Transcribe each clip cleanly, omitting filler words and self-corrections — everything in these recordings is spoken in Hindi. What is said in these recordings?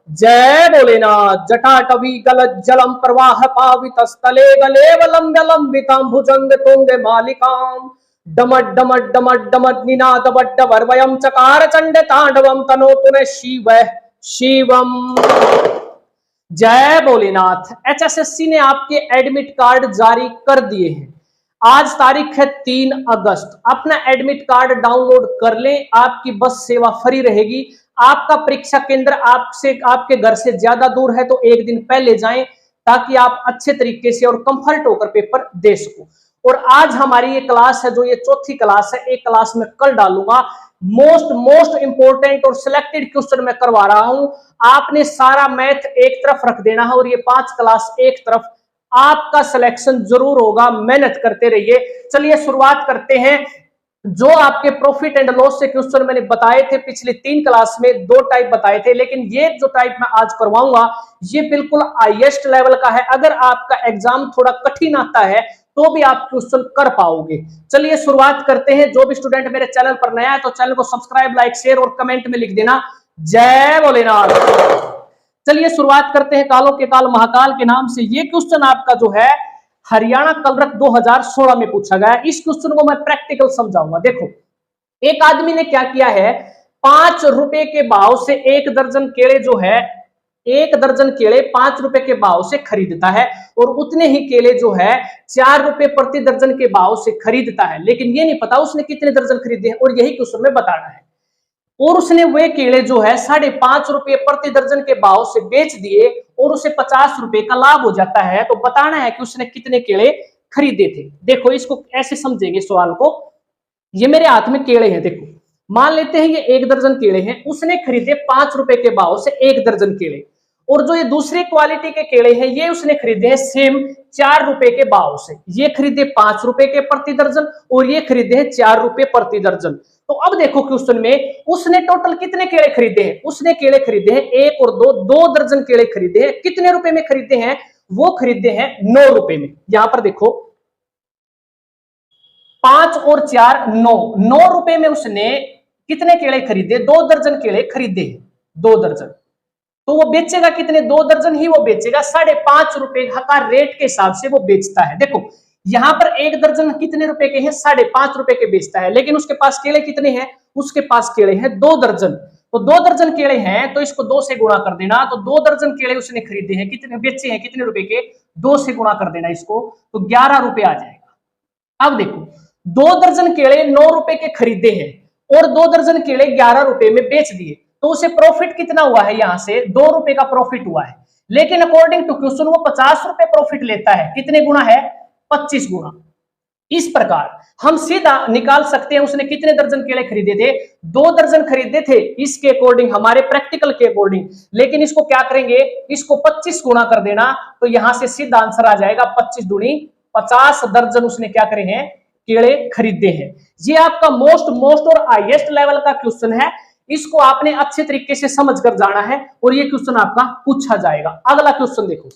जय भोलेनाथ। जटाटवी गलत जलम प्रवाह पावित स्थले गलेवलम लंबिताम भुजंग तुंग मालिकाम डमट डमट डमट डमट निनाद बड्ड वरवयम चकार चंड तांडवम तनोतुने शिव शिवम। जय भोलेनाथ। एचएसएससी ने आपके एडमिट कार्ड जारी कर दिए हैं। आज तारीख है 3 अगस्त। अपना एडमिट कार्ड डाउनलोड कर लें, आपकी बस सेवा फ्री रहेगी। आपका परीक्षा केंद्र आपसे आपके घर से ज्यादा दूर है तो एक दिन पहले जाएं ताकि आप अच्छे तरीके से और कंफर्ट होकर पेपर दे सको। और आज हमारी ये क्लास है, जो ये चौथी क्लास है, एक क्लास में कल डालूंगा। मोस्ट इंपोर्टेंट और सिलेक्टेड क्वेश्चन मैं करवा रहा हूं। आपने सारा मैथ एक तरफ रख देना है और ये 5 क्लास एक तरफ। आपका सिलेक्शन जरूर होगा, मेहनत करते रहिए। चलिए शुरुआत करते हैं। जो आपके प्रॉफिट एंड लॉस से क्वेश्चन मैंने बताए थे पिछले 3 क्लास में, 2 टाइप बताए थे, लेकिन ये जो टाइप मैं आज करवाऊंगा ये बिल्कुल हाईएस्ट लेवल का है। अगर आपका एग्जाम थोड़ा कठिन आता है तो भी आप क्वेश्चन कर पाओगे। चलिए शुरुआत करते हैं। जो भी स्टूडेंट मेरे चैनल पर नया है तो चैनल को सब्सक्राइब, लाइक, शेयर और कमेंट में लिख देना जय भोलेनाथ। चलिए शुरुआत करते हैं। कालों के काल महाकाल के नाम से ये क्वेश्चन आपका जो है हरियाणा कलरक 2016 में पूछा गया। इस क्वेश्चन को मैं प्रैक्टिकल समझाऊंगा। देखो, एक आदमी ने क्या किया है, 5 रुपए के भाव से 1 दर्जन केले जो है, 1 दर्जन केले 5 रुपए के भाव से खरीदता है और उतने ही केले जो है 4 रुपए प्रति दर्जन के भाव से खरीदता है। लेकिन ये नहीं पता उसने कितने दर्जन खरीदे हैं और यही क्वेश्चन में बताना है। और उसने वे केले जो है 5.5 रुपए प्रति दर्जन के भाव से बेच दिए और उसे 50 रुपए का लाभ हो जाता है। तो बताना है कि उसने कितने केले खरीदे थे। देखो, इसको ऐसे समझेंगे सवाल को। ये मेरे हाथ में केले हैं, देखो, मान लेते हैं ये 1 दर्जन केले हैं। उसने खरीदे 5 रुपए के भाव से 1 दर्जन केले। और जो ये दूसरी क्वालिटी के केले हैं ये उसने खरीदे हैं सेम 4 रुपए के भाव से। ये खरीदे 5 रुपए के प्रति दर्जन और ये खरीदे हैं 4 रुपए प्रति दर्जन। तो अब देखो क्वेश्चन में उसने टोटल कितने केले खरीदे हैं। उसने केले खरीदे हैं 1 और 2 दर्जन केले खरीदे हैं। कितने रुपए में खरीदे हैं? वो खरीदे हैं 9 रुपए में। यहां पर देखो 5 और 4 9 रुपए में उसने कितने केले खरीदे? 2 दर्जन केले खरीदे, 2 दर्जन। तो वो बेचेगा कितने? 2 दर्जन ही वो बेचेगा। 5.5 रुपए का रेट के हिसाब से वो बेचता है। देखो यहां पर 1 दर्जन कितने रुपए के हैं? 5.5 रुपए के बेचता है। लेकिन उसके पास केले कितने हैं? उसके पास केले हैं 2 दर्जन। तो 2 दर्जन केले हैं तो इसको 2 से गुणा कर देना। तो 2 दर्जन केले उसने खरीदे हैं, कितने बेचे हैं, कितने रुपए के? 2 से गुणा कर देना इसको, तो 11 रुपए आ जाएगा। अब देखो 2 दर्जन केले 9 रुपए के खरीदे हैं और 2 दर्जन केले 11 रुपए में बेच दिए। तो उसे प्रॉफिट कितना हुआ है? यहां से 2 रुपए का प्रॉफिट हुआ है। लेकिन अकॉर्डिंग टू क्वेश्चन वो 50 रुपए प्रॉफिट लेता है। कितने गुना है? 25 गुना। इस प्रकार हम सीधा निकाल सकते हैं उसने कितने दर्जन केले खरीदे थे। 2 दर्जन खरीदे थे इसके अकॉर्डिंग, हमारे प्रैक्टिकल के अकॉर्डिंग। लेकिन इसको क्या करेंगे, इसको 25 गुना कर देना। तो यहां से सीधा आंसर आ जाएगा 25 दूनी 50 दर्जन उसने क्या करे हैं? केले खरीदे हैं। ये आपका मोस्ट और हाईएस्ट लेवल का क्वेश्चन है। इसको आपने अच्छे तरीके से समझ कर जाना है और ये क्वेश्चन आपका पूछा जाएगा। अगला क्वेश्चन देखो,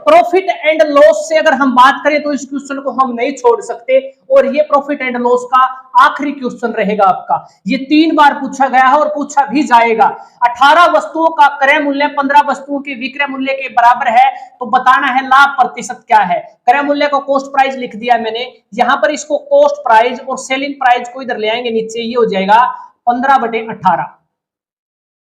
प्रॉफिट एंड लॉस से अगर हम बात करें तो इस क्वेश्चन को हम नहीं छोड़ सकते और ये प्रॉफिट एंड लॉस का आखिरी क्वेश्चन रहेगा आपका। ये 3 बार पूछा गया है और पूछा भी जाएगा। 18 वस्तुओं का क्रय मूल्य 15 वस्तुओं के विक्रय मूल्य के बराबर है तो बताना है लाभ प्रतिशत क्या है। क्रय मूल्य को कॉस्ट प्राइस लिख दिया मैंने। यहां पर इसको कॉस्ट प्राइस और सेलिंग प्राइस को इधर ले आएंगे नीचे, ये हो जाएगा 15/18।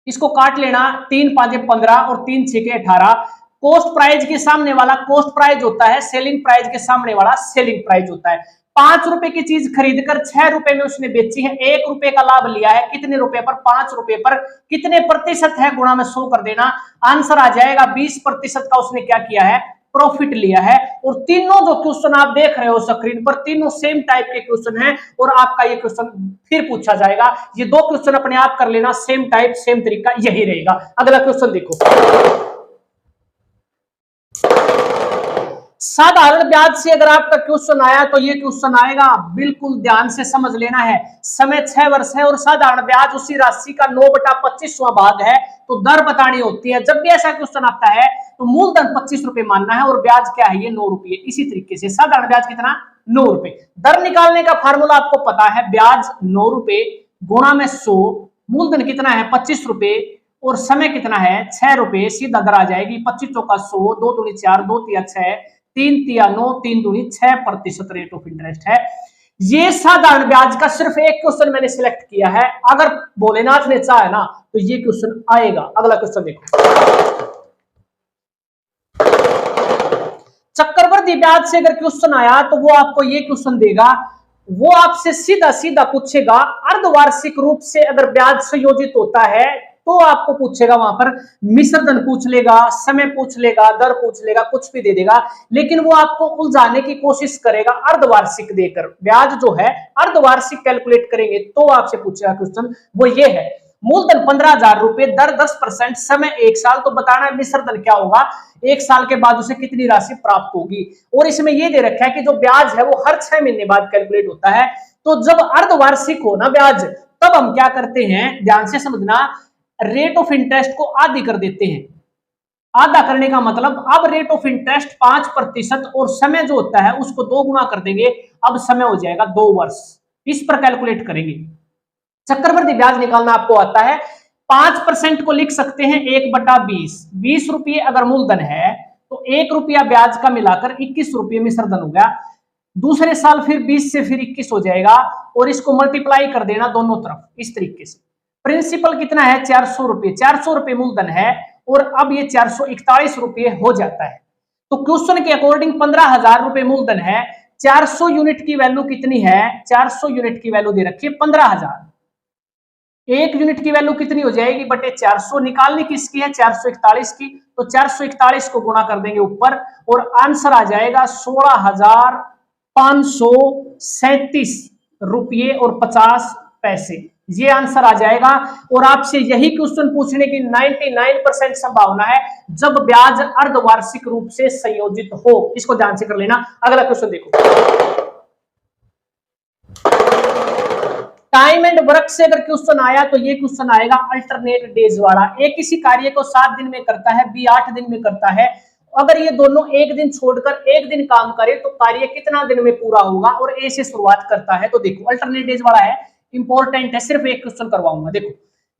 इसको काट लेना, 3 5 15 और 3 6 18। कॉस्ट प्राइस के सामने वाला कॉस्ट प्राइस होता है, सेलिंग प्राइस के सामने वाला सेलिंग प्राइस होता है। 5 रुपए की चीज खरीदकर 6 रुपए में उसने बेची है। 1 रुपए का लाभ लिया है। कितने रुपए पर? 5 रुपए पर। कितने प्रतिशत है? गुणा में 100 कर देना, आंसर आ जाएगा 20% का उसने क्या किया है? प्रॉफिट लिया है। और तीनों जो क्वेश्चन आप देख रहे हो स्क्रीन पर, तीनों सेम टाइप के क्वेश्चन हैं और आपका ये क्वेश्चन फिर पूछा जाएगा। ये 2 क्वेश्चन अपने आप कर लेना, सेम टाइप सेम तरीका यही रहेगा। अगला क्वेश्चन देखो, साधारण ब्याज से अगर आपका क्वेश्चन आया तो ये क्वेश्चन आएगा, बिल्कुल ध्यान से समझ लेना है। समय 6 वर्ष है और साधारण ब्याज उसी राशि का 9/25वां भाग है तो दर बतानी होती है। जब भी ऐसा क्वेश्चन आता है तो मूलधन 25 रुपए मानना है और ब्याज क्या है? ये 9 रुपये। इसी तरीके से साधारण ब्याज कितना? 9 रुपए। दर निकालने का फार्मूला आपको पता है, ब्याज 9 रुपए गुणा में 100 मूलधन कितना है 25 रुपए और समय कितना है 6 रुपए, सीधा दर आ जाएगी 25 चौका 100, 2 दूनी 4, 2 तिया 6, 3 तिया 9, 3 दूनी 6% रेट ऑफ इंटरेस्ट है। ये साधारण ब्याज का सिर्फ एक क्वेश्चन मैंने सिलेक्ट किया है, अगर भोलेनाथ ने चाहे ना तो ये क्वेश्चन आएगा। अगला क्वेश्चन देखो, चक्रवृद्धि ब्याज से अगर क्वेश्चन आया तो वो आपको ये क्वेश्चन देगा, वो आपसे सीधा सीधा पूछेगा अर्धवार्षिक रूप से अगर ब्याज संयोजित होता है तो आपको पूछेगा, वहां पर मिश्रधन पूछ लेगा, समय पूछ लेगा, दर पूछ लेगा, कुछ भी दे देगा, लेकिन वो आपको उलझाने की कोशिश करेगा अर्धवार्षिक देकर। ब्याज जो है अर्धवार्षिक कैलकुलेट करेंगे तो आपसे पूछेगा क्वेश्चन, वो ये है मूलधन 15,000 रुपए, दर 10%, समय 1 साल, तो बताना है मिश्रधन क्या होगा, 1 साल के बाद उसे कितनी राशि प्राप्त होगी। और इसमें यह दे रखा है कि जो ब्याज है वो हर 6 महीने बाद कैलकुलेट होता है। तो जब अर्धवार्षिक हो ना ब्याज, तब हम क्या करते हैं, ध्यान से समझना, रेट ऑफ इंटरेस्ट को आधी कर देते हैं। आधा करने का मतलब अब रेट ऑफ इंटरेस्ट 5% और समय जो होता है उसको 2 गुना कर देंगे, अब समय हो जाएगा 2 वर्ष। इस पर कैलकुलेट करेंगे। चक्रवृद्धि ब्याज निकालना आपको आता है, 5% को लिख सकते हैं 1/20। 20 रुपये अगर मूलधन है तो 1 रुपया ब्याज का मिलाकर 21 रुपये मिश्रधन हो गया। दूसरे साल फिर 20 से फिर 21 हो जाएगा और इसको मल्टीप्लाई कर देना दोनों तरफ इस तरीके से। प्रिंसिपल कितना है 400 रुपये, 400 रुपये मूलधन है और अब ये 441 रुपये हो जाता है। तो क्वेश्चन के अकॉर्डिंग 15,000 रुपये मूलधन है, 400 यूनिट की वैल्यू कितनी है, 400 यूनिट की वैल्यू दे रखी है 15,000। 1 यूनिट की वैल्यू कितनी हो जाएगी बटे 400, निकालनी किसकी है 441 की, तो 441 को गुणा कर देंगे ऊपर और आंसर आ जाएगा 16,537 रुपये और 50 पैसे। ये आंसर आ जाएगा। और आपसे यही क्वेश्चन पूछने की 99% संभावना है जब ब्याज अर्धवार्षिक रूप से संयोजित हो। इसको ध्यान से कर लेना। अगला क्वेश्चन देखो, टाइम एंड वर्क से अगर क्वेश्चन आया तो ये क्वेश्चन आएगा अल्टरनेट डेज वाला। ए किसी कार्य को 7 दिन में करता है, बी 8 दिन में करता है। अगर ये दोनों एक दिन छोड़कर एक दिन काम करे तो कार्य कितना दिन में पूरा होगा, और ए से शुरुआत करता है। तो देखो अल्टरनेट डेज वाला है, इंपॉर्टेंट है, सिर्फ एक क्वेश्चन करवाऊंगा। देखो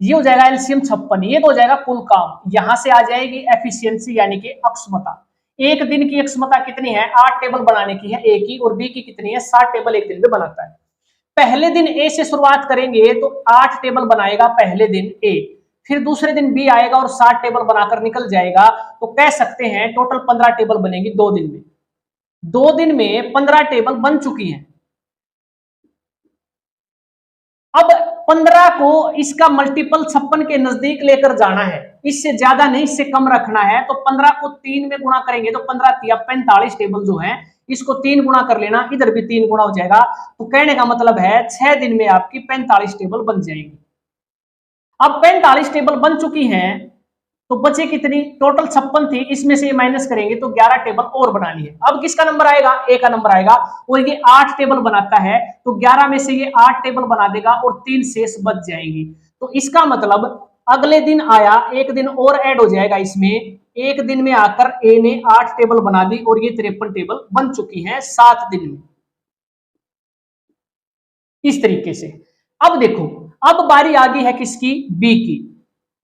ये हो जाएगा एलसीएम 56, ये तो हो जाएगा कुल काम, यहां से आ जाएगी एफिशिएंसी यानी कि अक्षमता। एक दिन की अक्षमता कितनी है, 8 टेबल बनाने की है ए की, और बी की कितनी है 7 टेबल एक दिन में बनाता है। पहले दिन ए से शुरुआत करेंगे तो 8 टेबल बनाएगा पहले दिन ए, फिर दूसरे दिन बी आएगा और 7 टेबल बनाकर निकल जाएगा। तो कह सकते हैं टोटल 15 टेबल बनेगी 2 दिन में। 2 दिन में 15 टेबल बन चुकी हैं। अब 15 को इसका मल्टीपल 56 के नजदीक लेकर जाना है, इससे ज्यादा नहीं, इससे कम रखना है। तो 15 को 3 में गुणा करेंगे तो 15 तिया 45 टेबल जो है, इसको 3 गुणा कर लेना, इधर भी 3 गुणा हो जाएगा। तो कहने का मतलब है 6 दिन में आपकी 45 टेबल बन जाएंगी। अब 45 टेबल बन चुकी हैं तो बचे कितनी, टोटल 56 थी, इसमें से माइनस करेंगे तो 11 टेबल और बनानी है। अब किसका नंबर आएगा, ए का नंबर आएगा, और ये 8 टेबल बनाता है तो 11 में से ये 8 टेबल बना देगा और 3 शेष बच जाएंगी। तो इसका मतलब अगले दिन आया, एक दिन और ऐड हो जाएगा इसमें, एक दिन में आकर ए ने 8 टेबल बना दी और ये 53 टेबल बन चुकी है 7 दिन में, इस तरीके से। अब देखो, अब बारी आ गई है किसकी, बी की।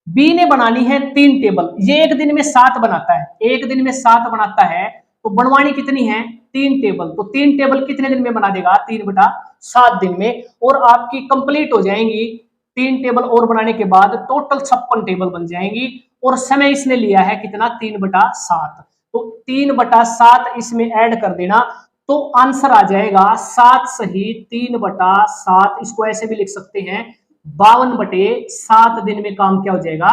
बी ने बनानी है 3 टेबल, ये एक दिन में 7 बनाता है, एक दिन में 7 बनाता है तो बनवानी कितनी है 3 टेबल। तो 3 टेबल कितने दिन में बना देगा, 3/7 दिन में, और आपकी कंप्लीट हो जाएंगी। 3 टेबल और बनाने के बाद टोटल 56 टेबल बन जाएंगी, और समय इसने लिया है कितना, 3/7। तो 3/7 इसमें ऐड कर देना तो आंसर आ जाएगा 7 सही 3/7। इसको ऐसे भी लिख सकते हैं 52/7 दिन में काम क्या हो जाएगा,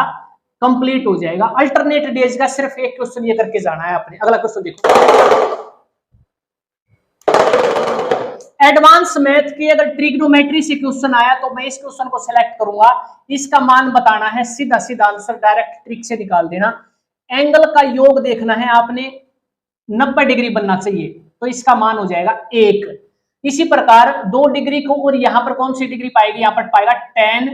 कंप्लीट हो जाएगा। अल्टरनेट डेज का सिर्फ एक क्वेश्चन ये करके जाना है आपने। अगला क्वेश्चन देखो, एडवांस मैथ की अगर ट्रिग्नोमेट्री से क्वेश्चन आया तो मैं इस क्वेश्चन को सिलेक्ट करूंगा, इसका मान बताना है, सीधा सीधा आंसर डायरेक्ट ट्रिक से निकाल देना। एंगल का योग देखना है आपने, 90 डिग्री बनना चाहिए, तो इसका मान हो जाएगा 1। इसी प्रकार 2 डिग्री को, और यहां पर कौन सी डिग्री पाएगी, यहां पर पाएगा tan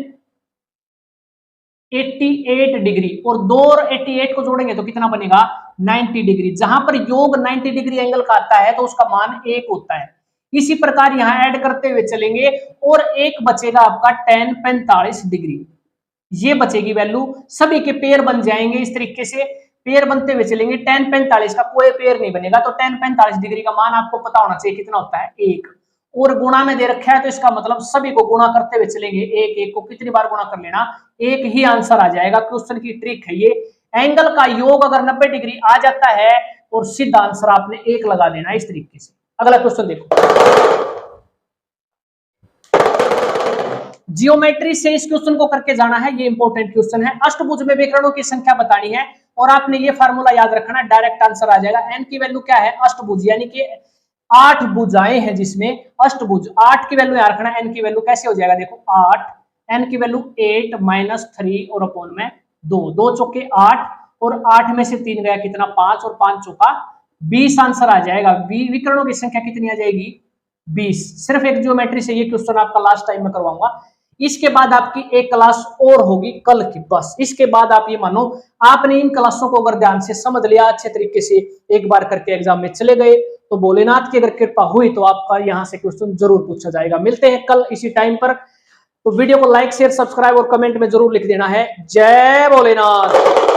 88 डिग्री, और 2 और 88 को जोड़ेंगे तो कितना बनेगा 90 डिग्री। जहां पर योग 90 डिग्री एंगल का आता है तो उसका मान 1 होता है। इसी प्रकार यहां ऐड करते हुए चलेंगे और एक बचेगा आपका tan 45 डिग्री। ये बचेगी वैल्यू, सभी के पेयर बन जाएंगे इस तरीके से, पेयर बनते हुए चलेंगे। tan 45 का कोई पेयर नहीं बनेगा, तो tan 45 डिग्री का मान आपको पता होना चाहिए कितना होता है, 1, और गुणा में दे रखा है तो इसका मतलब सभी को गुणा करते हुए चलेंगे, एक एक को कितनी बार गुणा कर लेना, एक ही आंसर आ जाएगा। क्वेश्चन की ट्रिक है ये, एंगल का योग अगर 90 डिग्री आ जाता है और सीधा आंसर आपने 1 लगा देना इस तरीके से। अगला क्वेश्चन देखो, जियोमेट्री से इस क्वेश्चन को करके जाना है, ये इंपॉर्टेंट क्वेश्चन है। अष्टभुज में विकर्णों की संख्या बतानी है और आपने ये फार्मूला याद रखना, डायरेक्ट आंसर आ जाएगा। एन की वैल्यू क्या है, अष्टभुज यानी कि 8 भुजाएं हैं जिसमें अष्टभुज, 8 की वैल्यू याद रखना। एन की वैल्यू कैसे हो जाएगा, देखो 8, एन की वैल्यू 8 माइनस 3 और अपॉन में 2, 2 चौके 8 और 8 में से 3 गया कितना, 5 और 5 चौका 20 आंसर आ जाएगा। विकर्णों की संख्या कितनी आ जाएगी, 20। सिर्फ एक ज्योमेट्री से ये क्वेश्चन आपका लास्ट टाइम में करवाऊंगा। इसके बाद आपकी एक क्लास और होगी कल की, बस इसके बाद आप ये मानो आपने इन क्लासों को अगर ध्यान से समझ लिया, अच्छे तरीके से एक बार करके एग्जाम में चले गए, तो भोलेनाथ की अगर कृपा हुई तो आपका यहां से क्वेश्चन जरूर पूछा जाएगा। मिलते हैं कल इसी टाइम पर, तो वीडियो को लाइक शेयर सब्सक्राइब और कमेंट में जरूर लिख देना है। जय भोलेनाथ।